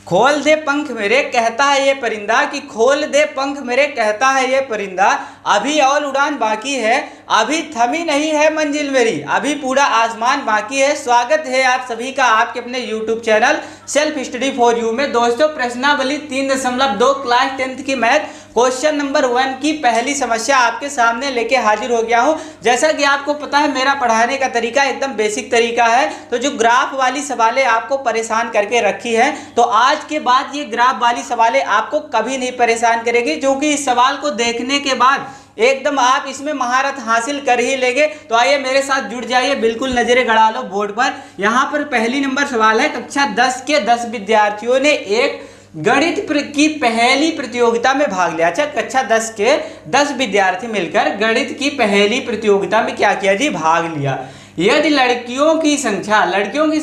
खोल दे पंख मेरे कहता है ये परिंदा, कि खोल दे पंख मेरे कहता है ये परिंदा, अभी और उड़ान बाकी है, अभी थमी नहीं है मंजिल मेरी, अभी पूरा आसमान बाकी है। स्वागत है आप सभी का आपके अपने YouTube channel self study for you में। दोस्तों प्रश्नावली 3.2 क्लास 10th की मैथ क्वेश्चन नंबर 1 की पहली समस्या आपके सामने लेके हाजिर हो गया हूं। जैसा कि आपको पता है मेरा पढ़ाने का तरीका एकदम बेसिक तरीका है, तो जो ग्राफ वाली सवालें आपको परेशान करके रखी है, तो आज के बाद ये ग्राफ वाली सवालें आपको कभी नहीं परेशान करेगी, क्योंकि इस सवाल को देखने के बाद एकदम आप इसमें महारत हासिल कर ही लेंगे। तो आइए मेरे साथ जुड़ जाइए, बिल्कुल नजरें गड़ा लो बोर्ड पर। यहाँ पर पहली नंबर सवाल है, कक्षा 10 के 10 विद्यार्थियों ने एक गणित की पहेली प्रतियोगिता में भाग लिया। अच्छा, कक्षा 10 के 10 विद्यार्थी मिलकर गणित की पहेली प्रतियोगिता में क्या किया जी, भाग लिया। यदि लड़कियों की संख्या लड़कों की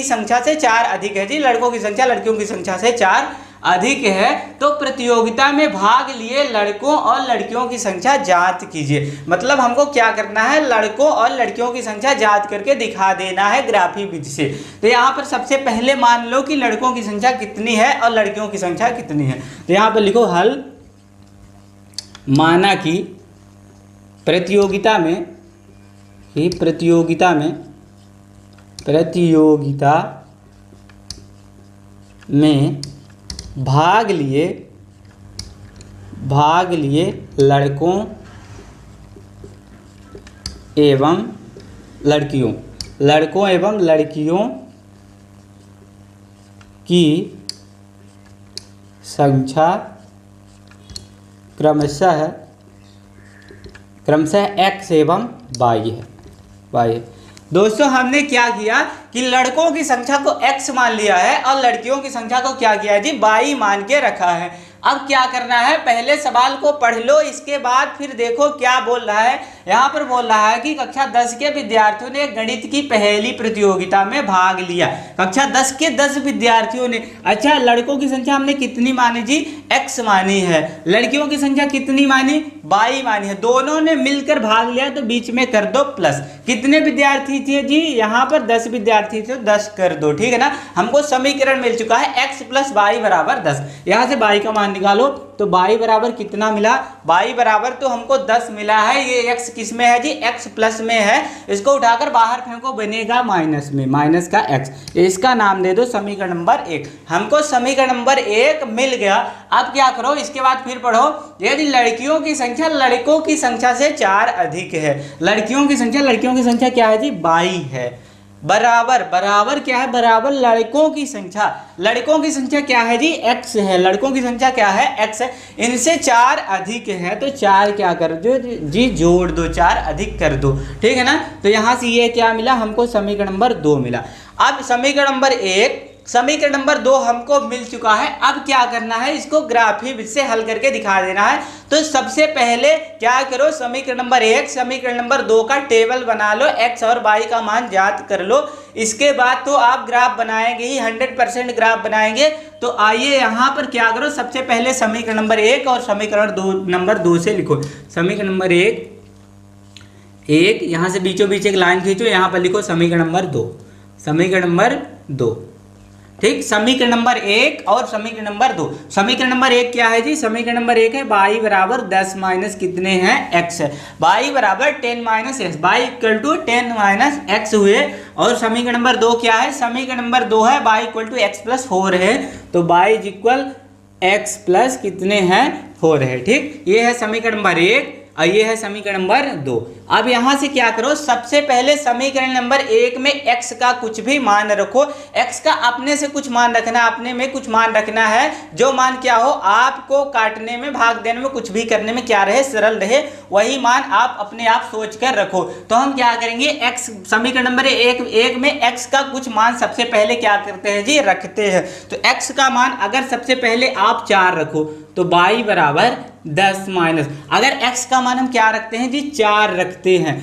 संख्या से 4 अधिक है जी, लड़कों की संख्या लड़कियों की संख्या से 4 अधिक है, तो प्रतियोगिता में भाग लिए लड़कों और लड़कियों की संख्या ज्ञात कीजिए। मतलब हमको क्या करना है, लड़कों और लड़कियों की संख्या ज्ञात करके दिखा देना है ग्राफिक विधि से। तो यहाँ पर सबसे पहले मान लो कि लड़कों की संख्या कितनी है और लड़कियों की संख्या कितनी है। तो यहाँ पर लिखो हल, माना कि प्रतियोगिता में भाग लिए लड़कों एवं लड़कियों की संख्या क्रमशः x एवं y है। दोस्तों हमने क्या किया कि लड़कों की संख्या को x मान लिया है और लड़कियों की संख्या को क्या किया है जी, y मान के रखा है। अब क्या करना है, पहले सवाल को पढ़ लो, इसके बाद फिर देखो क्या बोल रहा है। यहाँ पर बोल रहा है कि कक्षा 10 के विद्यार्थियों ने गणित की पहेली प्रतियोगिता में भाग लिया। कक्षा 10 के 10 विद्यार्थियों ने, अच्छा लड़कों की संख्या हमने कितनी मानी जी, x मानी है, लड़कियों की संख्या कितनी मानी, y मानी है, दोनों ने मिलकर भाग लिया, तो बीच में कर दो प्लस। कितने विद्यार्थी थे जी, यहाँ पर 10 विद्यार्थी थे, 10 कर दो, ठीक है ना। हमको समीकरण मिल चुका है x + y = 10। यहाँ से y का मान निकालो, तो y बराबर कितना मिला, y बराबर तो हमको 10 मिला है। ये x किस में है जी, x प्लस में है, इसको उठाकर बाहर फेंको, बनेगा माइनस में, माइनस का x। इसका नाम दे दो समीकरण नंबर 1। हमको समीकरण नंबर 1 मिल गया। अब क्या करो, इसके बाद फिर पढ़ो, यदि लड़कियों की संख्या लड़कों की संख्या से 4 अधिक है, लड़कियों की संख्या क्या है जी, 22 है, बराबर क्या है, बराबर लड़कों की संख्या क्या है जी, x है, लड़कों की संख्या क्या है, x है, इनसे 4 अधिक है, तो 4 क्या कर दो जी, जोड़ दो, 4 अधिक कर दो, ठीक है ना। तो यहाँ से ये क्या मिला हमको, समीकरण नंबर 2 मिला। अब समीकरण नंबर 2 हमको मिल चुका है। अब क्या करना है, इसको ग्राफिक विधि से हल करके दिखा देना है। तो सबसे पहले क्या करो, समीकरण नंबर 1 समीकरण नंबर 2 का टेबल बना लो, x और y का मान ज्ञात कर लो। इसके बाद तो आप ग्राफ बनाएंगे ही, 100% ग्राफ बनाएंगे। तो आइए यहाँ पर क्या करो, सबसे पहले समीकरण नंबर 1 और समीकरण नंबर 2 से लिखो। समीकरण नंबर 1 यहाँ से बीचों बीच एक लाइन खींचो, यहाँ पर लिखो समीकरण नंबर 2, ठीक। समीकरण नंबर 1 और समीकरण नंबर 2। समीकरण नंबर 1 क्या है जी, समीकरण नंबर 1 है y बराबर 10 माइनस कितने हैं, x है, y बराबर 10 minus x, y equal to 10 minus x हुए। और समीकरण नंबर 2 क्या है, समीकरण नंबर 2 है y equal to x plus 4 है, तो y इक्वल x प्लस कितने हैं, 4 है, ठीक। ये है समीकरण नंबर 1 और ये है समीकरण नंबर 2। अब यहाँ से क्या करो, सबसे पहले समीकरण नंबर 1 में x का कुछ भी मान रखो, x का अपने से कुछ मान रखना, अपने में कुछ मान रखना है, जो मान क्या हो, आपको काटने में, भाग देने में, कुछ भी करने में क्या रहे, सरल रहे, वही मान आप अपने आप सोच कर रखो। तो हम क्या करेंगे, x समीकरण नंबर 1 में x का कुछ मान सबसे पहले क्या करते हैं जी, रखते हैं। तो x का मान अगर सबसे पहले आप 4 रखो, तो y बराबर 10 माइनस, अगर x का मान हम क्या रखते हैं जी, 4 रखते हैं।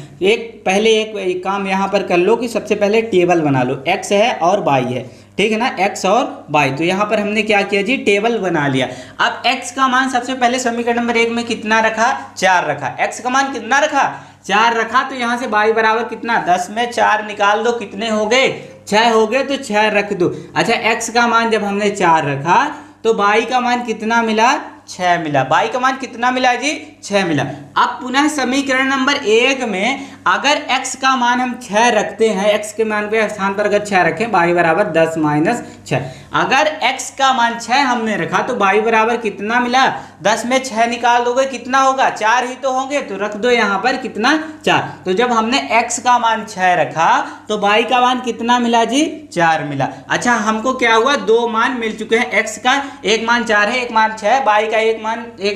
पहले एक काम यहाँ पर कर लो कि सबसे पहले टेबल बना लो, x है और y है, ठीक है ना, x और y। तो यहाँ पर हमने क्या किया जी, टेबल बना लिया। अब x का मान सबसे पहले समीकरण नंबर 1 में कितना रखा, 4 रखा, x का मान कितना रखा, 4 रखा। तो यहाँ से y बराबर कितना, 10 में 4 निकाल दो, कितने हो गए, 6 हो गए तो 6 रख दो। अच्छा x का मान जब हमने 4 रखा तो y का मान कितना मिला, 6 मिला। y का मान कितना मिला जी, 6 मिला। अब पुनः समीकरण नंबर 1 में अगर x का मान हम 6 रखते हैं, x के मान के स्थान पर अगर 6 रखें, y बराबर 10 माइनस 6। अगर x का मान 6 हमने रखा तो y बराबर कितना मिला, 10 में 6 निकाल दोगे कितना होगा, 4 ही तो होंगे, तो रख दो यहाँ पर कितना, 4। तो जब हमने x का मान 6 रखा तो y का मान कितना मिला जी, 4 मिला। अच्छा हमको क्या हुआ, 2 मान मिल चुके हैं। x का एक मान 4 है, एक मान 6 है, y का एक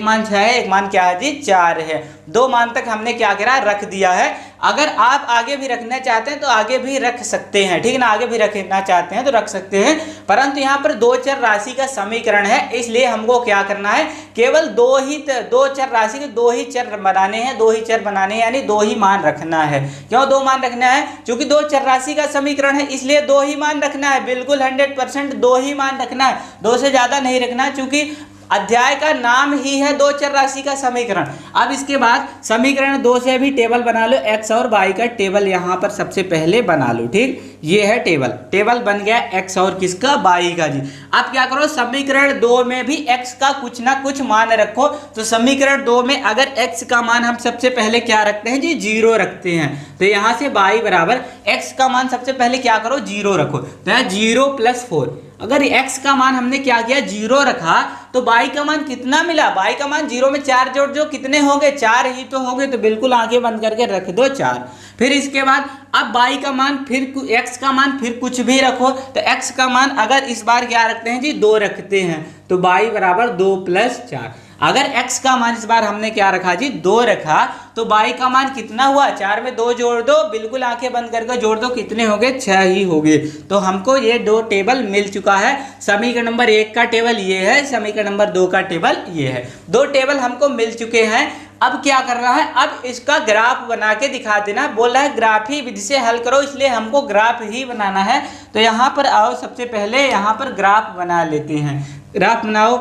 मान 6 है, एक मान क्या है जी, 4 है। 2 मान तक हमने क्या करा, रख दिया है। अगर आप आगे भी रखना चाहते हैं तो आगे भी रख सकते हैं, ठीक है ना, आगे भी रखना चाहते हैं तो रख सकते हैं, परंतु यहाँ पर 2 चर राशि का समीकरण है, इसलिए हमको क्या करना है, केवल 2 चर राशि के 2 ही चर बनाने हैं, 2 ही चर बनाने हैं, यानी 2 ही मान रखना है। क्यों 2 मान रखना है, क्योंकि 2 चर राशि का समीकरण है, इसलिए 2 ही मान रखना है, बिल्कुल 100% 2 ही मान रखना है, 2 से ज्यादा नहीं रखना है, क्योंकि अध्याय का नाम ही है 2 चर राशि का समीकरण। अब इसके बाद समीकरण 2 से भी टेबल बना लो, x और y का टेबल यहाँ पर सबसे पहले बना लो, ठीक। ये है टेबल बन गया x और किसका, y का जी। अब क्या करो, समीकरण 2 में भी x का कुछ ना कुछ मान रखो। तो समीकरण 2 में अगर x का मान हम सबसे पहले क्या रखते हैं जी, 0 रखते हैं, तो यहाँ से y बराबर x का मान सबसे पहले क्या करो, 0 रखो, तो यहाँ 0 + 4। अगर x का मान हमने क्या किया, 0 रखा, तो y का मान कितना मिला, y का मान 0 में 4 जोड़ जो कितने हो गए, 4 ही तो हो गए, तो बिल्कुल आंखें बंद करके रख दो 4। फिर इसके बाद अब y का मान, फिर x का मान, फिर कुछ भी रखो, तो x का मान अगर इस बार क्या रखते हैं जी, 2 रखते हैं, तो y बराबर 2 + 4। अगर x का मान इस बार हमने क्या रखा जी, 2 रखा, तो y का मान कितना हुआ, 4 में 2 जोड़ दो, बिल्कुल आंखें बंद करके जोड़ दो, कितने हो गए, 6 ही हो गए। तो हमको ये 2 टेबल मिल चुका है। समीकरण नंबर 1 का टेबल ये है, समीकरण नंबर 2 का टेबल ये है, 2 टेबल हमको मिल चुके हैं। अब क्या करना है, अब इसका ग्राफ बना के दिखा देना। बोल रहा है ग्राफी विधि से हल करो, इसलिए हमको ग्राफ ही बनाना है। तो यहाँ पर आओ, सबसे पहले यहाँ पर ग्राफ बना लेते हैं। ग्राफ बनाओ,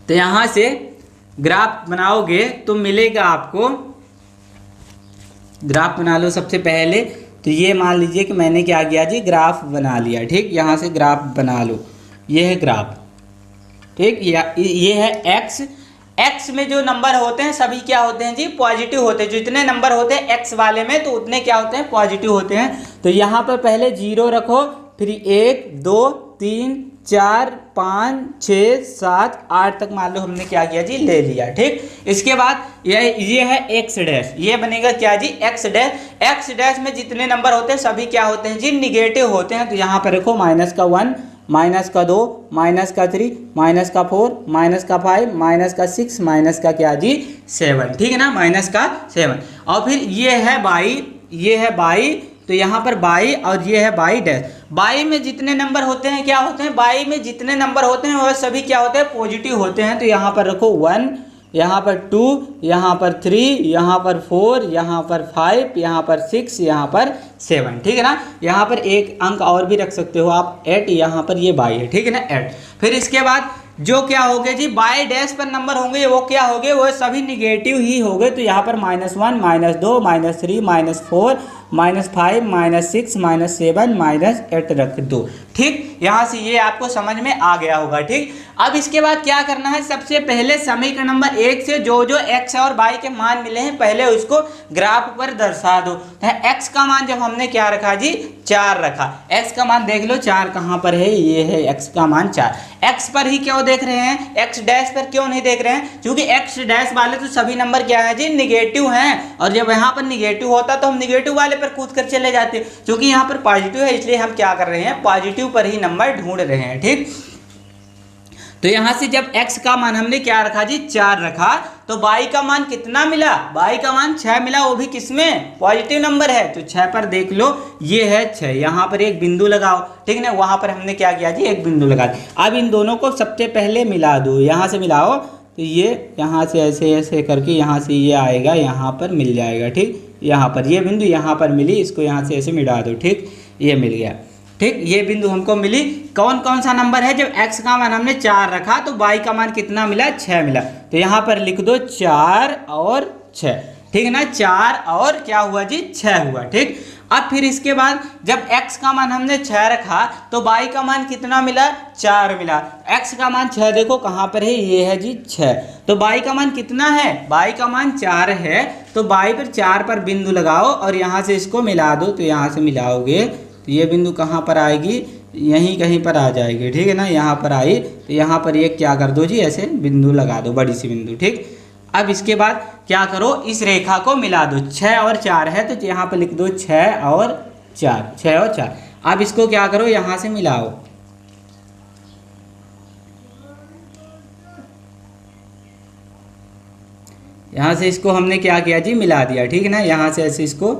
तो यहाँ से ग्राफ बनाओगे तो मिलेगा आपको, ग्राफ बना लो सबसे पहले। तो ये मान लीजिए कि मैंने क्या किया जी, ग्राफ बना लिया, ठीक। यहाँ से ग्राफ बना लो, ये है ग्राफ, ठीक। ये है एक्स में जो नंबर होते हैं सभी क्या होते हैं जी, पॉजिटिव होते हैं। जितने नंबर होते हैं एक्स वाले में तो उतने क्या होते हैं, पॉजिटिव होते हैं। तो यहाँ पर पहले 0 रखो, फिर 1 2 3 4 5 6 7 8 तक मान लो हमने क्या किया जी, ले लिया, ठीक। इसके बाद ये है एक्स डैश, ये बनेगा क्या जी, एक्स डैश। एक्स डैश में जितने नंबर होते हैं सभी क्या होते हैं जी, निगेटिव होते हैं। तो यहाँ पर रखो -1 -2 -3 -4 -5 -6 क्या जी, 7, ठीक है ना, -7। और फिर ये है बाई, तो यहाँ पर बाई और ये है बाई डैश। बाई में जितने नंबर होते हैं क्या होते हैं, बाई में जितने नंबर होते हैं वह सभी क्या होते हैं, पॉजिटिव होते हैं। तो यहाँ पर रखो 1, यहाँ पर 2, यहाँ पर 3, यहाँ पर 4, यहाँ पर 5, यहाँ पर 6, यहाँ पर 7, ठीक है ना। यहाँ पर एक अंक और भी रख सकते हो आप, 8, यहाँ पर ये बाई है, ठीक है ना, 8। फिर इसके बाद जो क्या हो गए जी, बाई डैश पर नंबर होंगे वो क्या हो गए, वो सभी निगेटिव ही हो गए। तो यहाँ पर -1 -2 -3 -4 -5 -6 -7 -8 रख दो, ठीक। यहाँ से ये आपको समझ में आ गया होगा, ठीक। अब इसके बाद क्या करना है, सबसे पहले समीकरण नंबर 1 से जो x और y के मान मिले हैं पहले उसको ग्राफ पर दर्शा दो। तो x का मान जब हमने क्या रखा जी, 4 रखा, x का मान देख लो 4 कहाँ पर है, ये है x का मान 4। x पर ही क्यों देख रहे हैं, x डैश पर क्यों नहीं देख रहे हैं, क्योंकि x डैश वाले तो सभी नंबर क्या है जी, निगेटिव हैं। और जब यहाँ पर निगेटिव होता तो हम निगेटिव वाले पर कूद कर चले जाते, क्योंकि यहाँ पर पॉजिटिव है, इसलिए हम क्या कर रहे हैं, पॉजिटिव पर ही नंबर ढूंढ रहे हैं, ठीक। तो यहाँ से जब x का मान हमने क्या रखा जी, 4 रखा, तो y का मान कितना मिला, y का मान 6 मिला, वो भी किसमें, पॉजिटिव नंबर है। तो 6 पर देख लो, ये है 6, यहाँ पर एक बिंदु लगाओ, ठीक ना, वहाँ पर हमने क्या किया जी, एक बिंदु लगा दिया। अब इन दोनों को सबसे पहले मिला दो, यहाँ से मिलाओ, तो ये यहाँ से ऐसे ऐसे करके यहाँ से ये आएगा, यहाँ पर मिल जाएगा, ठीक। यहाँ पर ये बिंदु यहाँ पर मिली, इसको यहाँ से ऐसे मिला दो, ठीक, ये मिल गया, ठीक। ये बिंदु हमको मिली। कौन कौन सा नंबर है, जब x का मान हमने 4 रखा तो y का मान कितना मिला, 6 मिला। तो यहाँ पर लिख दो 4 और 6, ठीक है ना, 4 और क्या हुआ जी, 6 हुआ, ठीक। अब फिर इसके बाद जब x का मान हमने 6 रखा तो y का मान कितना मिला, 4 मिला। x का मान 6 देखो कहाँ पर है, ये है जी 6। तो y का मान कितना है, y का मान 4 है। तो y पर 4 पर बिंदु लगाओ और यहाँ से इसको मिला दो। तो यहाँ से मिलाओगे तो ये बिंदु कहाँ पर आएगी, यहीं कहीं पर आ जाएगी, ठीक है ना। यहाँ पर आई तो यहाँ पर ये क्या कर दो जी, ऐसे बिंदु लगा दो, बड़ी सी बिंदु, ठीक। अब इसके बाद क्या करो, इस रेखा को मिला दो। 6 और 4 है तो यहाँ पर लिख दो 6 और 4, 6 और 4। अब इसको क्या करो, यहाँ से मिलाओ। यहाँ से इसको हमने क्या किया जी, मिला दिया, ठीक है ना। यहाँ से ऐसे इसको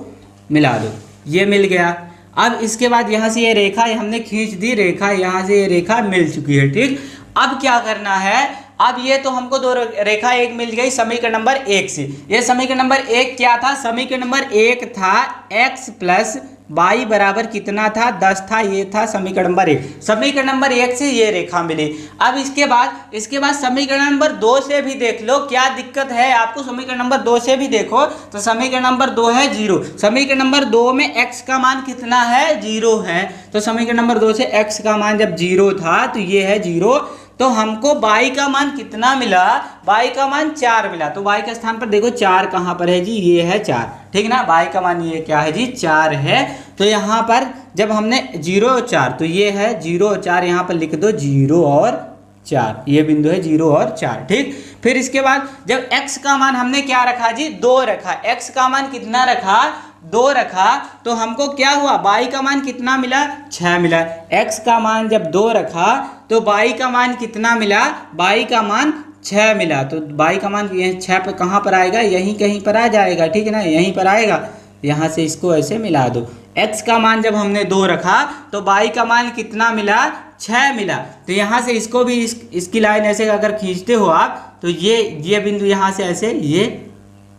मिला दो, ये मिल गया। अब इसके बाद यहाँ से ये रेखा हमने खींच दी, रेखा यहाँ से ये रेखा मिल चुकी है, ठीक। अब क्या करना है, अब ये तो हमको दो रेखा एक मिल गई समीकरण नंबर 1 से। ये समीकरण नंबर 1 क्या था, समीकरण नंबर 1 था x प्लस y बराबर कितना था, 10 था। ये था समीकरण नंबर 1। समीकरण नंबर 1 से ये रेखा मिली। अब इसके बाद समीकरण नंबर 2 से भी देख लो, क्या दिक्कत है आपको। समीकरण नंबर 2 से भी देखो तो समीकरण नंबर 2 है 0। समीकरण नंबर 2 में x का मान कितना है, 0 है। तो समीकरण नंबर 2 से x का मान जब 0 था तो ये है 0। तो हमको y का मान कितना मिला, y का मान 4 मिला। तो y के स्थान पर देखो 4 कहाँ पर है जी, ये है 4, ठीक ना। y का मान ये क्या है जी, 4 है। तो यहाँ पर जब हमने 0 और 4, तो ये है 0 और 4, यहाँ पर लिख दो 0 और 4, ये बिंदु है 0 और 4, ठीक। फिर इसके बाद जब x का मान हमने क्या रखा जी, 2 रखा। x का मान कितना रखा, 2 रखा। तो हमको क्या हुआ, y का मान कितना मिला, 6 मिला। x का मान जब 2 रखा तो y का मान कितना मिला, y का मान 6 मिला। तो y का मान 6 पर कहाँ पर आएगा, यहीं कहीं पर आ जाएगा, ठीक है ना, यहीं पर आएगा। यहाँ से इसको ऐसे मिला दो। x का मान जब हमने 2 रखा तो y का मान कितना मिला, 6 मिला। तो यहाँ से इसको भी इसकी लाइन ऐसे अगर खींचते हो आप तो ये बिंदु यहाँ से ऐसे ये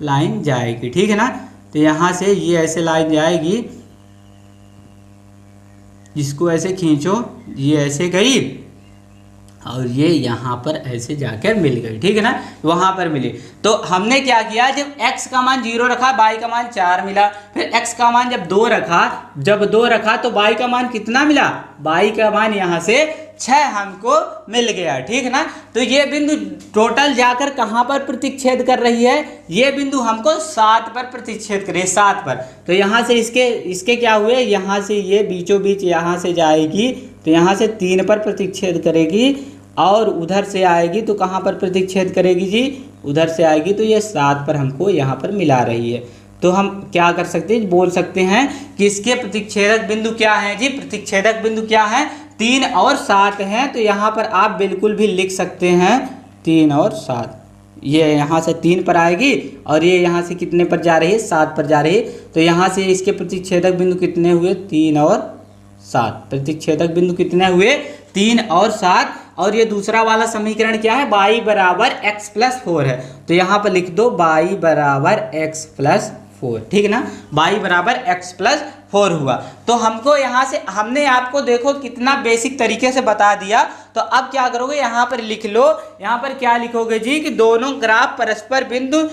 लाइन जाएगी, ठीक है ना। तो यहाँ से ये ऐसे लाइन जाएगी, इसको ऐसे खींचो, ये ऐसे गई और ये यहाँ पर ऐसे जाकर मिल गई, ठीक है ना, वहाँ पर मिली। तो हमने क्या किया, जब x का मान 0 रखा y का मान 4 मिला। फिर x का मान जब 2 रखा तो y का मान कितना मिला, y का मान यहाँ से 6 हमको मिल गया, ठीक है ना। तो ये बिंदु टोटल जाकर कहाँ पर प्रतिच्छेद कर रही है, ये बिंदु हमको 7 पर प्रतिच्छेद कर रही है, 7 पर। तो यहाँ से इसके क्या हुए, यहाँ से ये बीचों बीच यहाँ से जाएगी तो यहाँ से 3 पर प्रतिच्छेद करेगी और उधर से आएगी तो कहाँ पर प्रतिच्छेद करेगी जी, उधर से आएगी तो ये 7 पर हमको यहाँ पर मिला रही है। तो हम क्या कर सकते हैं, बोल सकते हैं कि इसके प्रतिच्छेदक बिंदु क्या है जी, प्रतिच्छेदक बिंदु क्या है, 3 और 7 हैं। तो यहाँ पर आप बिल्कुल भी लिख सकते हैं 3 और 7। ये यहाँ से 3 पर आएगी और ये यहाँ से कितने पर जा रही है, 7 पर जा रही है। तो यहाँ से इसके प्रतिच्छेदक बिंदु कितने हुए, 3 और 7। प्रतिच्छेदक बिंदु कितने हुए, 3 और 7। और ये दूसरा वाला समीकरण क्या है, y बराबर x प्लस 4 है। तो यहाँ पर लिख दो y बराबर x प्लस 4, ठीक है ना, y बराबर x प्लस 4 हुआ। तो हमको यहाँ से हमने आपको देखो कितना बेसिक तरीके से बता दिया। तो अब क्या करोगे, यहाँ पर लिख लो, यहाँ पर क्या लिखोगे जी कि दोनों ग्राफ परस्पर बिंदु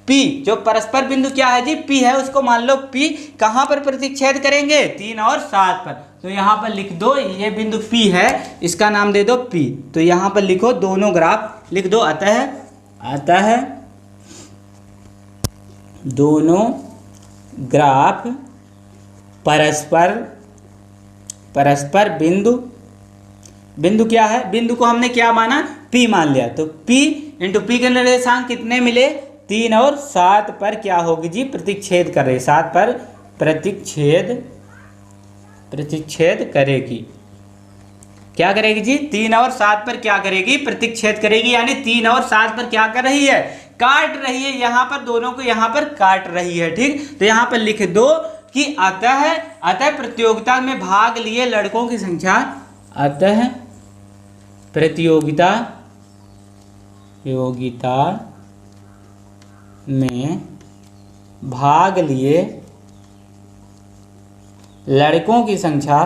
P, जो परस्पर बिंदु क्या है जी, P है, उसको मान लो P कहाँ पर प्रतिच्छेद करेंगे, 3 और 7 पर। तो यहाँ पर लिख दो, ये बिंदु P है, इसका नाम दे दो P। तो यहाँ पर लिखो दोनों ग्राफ लिख दो, अतः दोनों ग्राफ परस्पर बिंदु क्या है, बिंदु को हमने क्या माना, P मान लिया। तो P इंटू P के निर्देशांक कितने मिले, 3 और 7 पर क्या होगी जी, प्रतिच्छेद कर रही, 7 पर प्रतिच्छेद करेगी। क्या करेगी जी, 3 और 7 पर क्या करेगी, प्रतिच्छेद करेगी। यानी 3 और 7 पर क्या कर रही है, काट रही है, यहाँ पर दोनों को यहाँ पर काट रही है, ठीक। तो यहाँ पर लिख दो कि अतः प्रतियोगिता में भाग लिए लड़कों की संख्या, अतः प्रतियोगिता में भाग लिए लड़कों की संख्या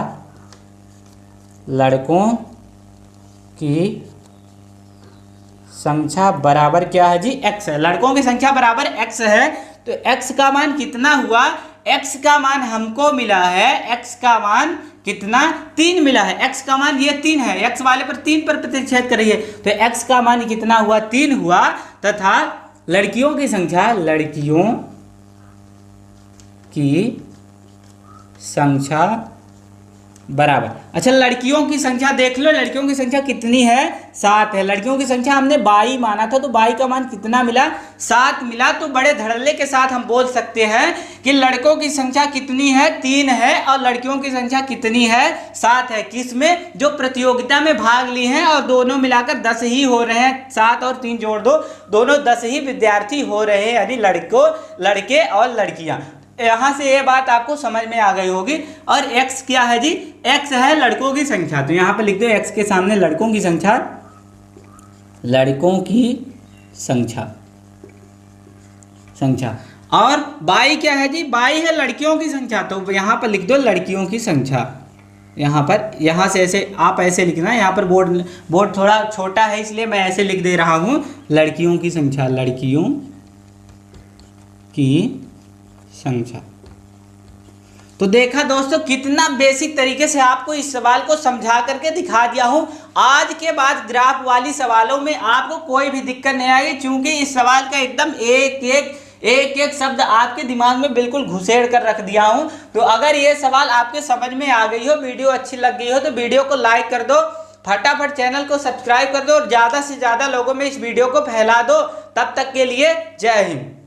बराबर क्या है जी, x है। लड़कों की संख्या बराबर x है। तो x का मान कितना हुआ, x का मान हमको मिला है, x का मान कितना 3 मिला है, x का मान ये 3 है, x वाले पर 3 पर प्रतिच्छेद करिए तो x का मान कितना हुआ 3 हुआ, तथा लड़कियों की संख्या बराबर। अच्छा लड़कियों की संख्या देख लो, लड़कियों की संख्या कितनी है 7 है। लड़कियों की संख्या हमने 22 माना था तो 22 का मान कितना मिला 7 मिला। तो बड़े धड़ल्ले के साथ हम बोल सकते हैं कि लड़कों की संख्या कितनी है 3 है और लड़कियों की संख्या कितनी है 7 है। किसमें? जो प्रतियोगिता में भाग ली हैं और दोनों मिलाकर 10 ही हो रहे हैं, 7 और 3 जोड़ दो, दोनों 10 ही विद्यार्थी हो रहे हैं, यानी लड़के और लड़कियां। यहां से ये बात आपको समझ में आ गई होगी। और x क्या है जी? x है लड़कों की संख्या, तो यहां पर लिख दो x के सामने लड़कों की संख्या। और y क्या है जी? y है लड़कियों की संख्या, तो यहां पर लिख दो लड़कियों की संख्या। यहां से ऐसे आप ऐसे लिखना, यहाँ पर बोर्ड थोड़ा छोटा है इसलिए मैं ऐसे लिख दे रहा हूं, लड़कियों की संख्या। तो देखा दोस्तों कितना बेसिक तरीके से आपको इस सवाल को समझा करके दिखा दिया हूं। आज के बाद ग्राफ वाली सवालों में आपको कोई भी दिक्कत नहीं आएगी, क्योंकि इस सवाल का एकदम एक शब्द आपके दिमाग में बिल्कुल घुसेड़ कर रख दिया हूं। तो अगर ये सवाल आपके समझ में आ गई हो, वीडियो अच्छी लग गई हो, तो वीडियो को लाइक कर दो, फटाफट चैनल को सब्सक्राइब कर दो और ज़्यादा से ज़्यादा लोगों में इस वीडियो को फैला दो। तब तक के लिए जय हिंद।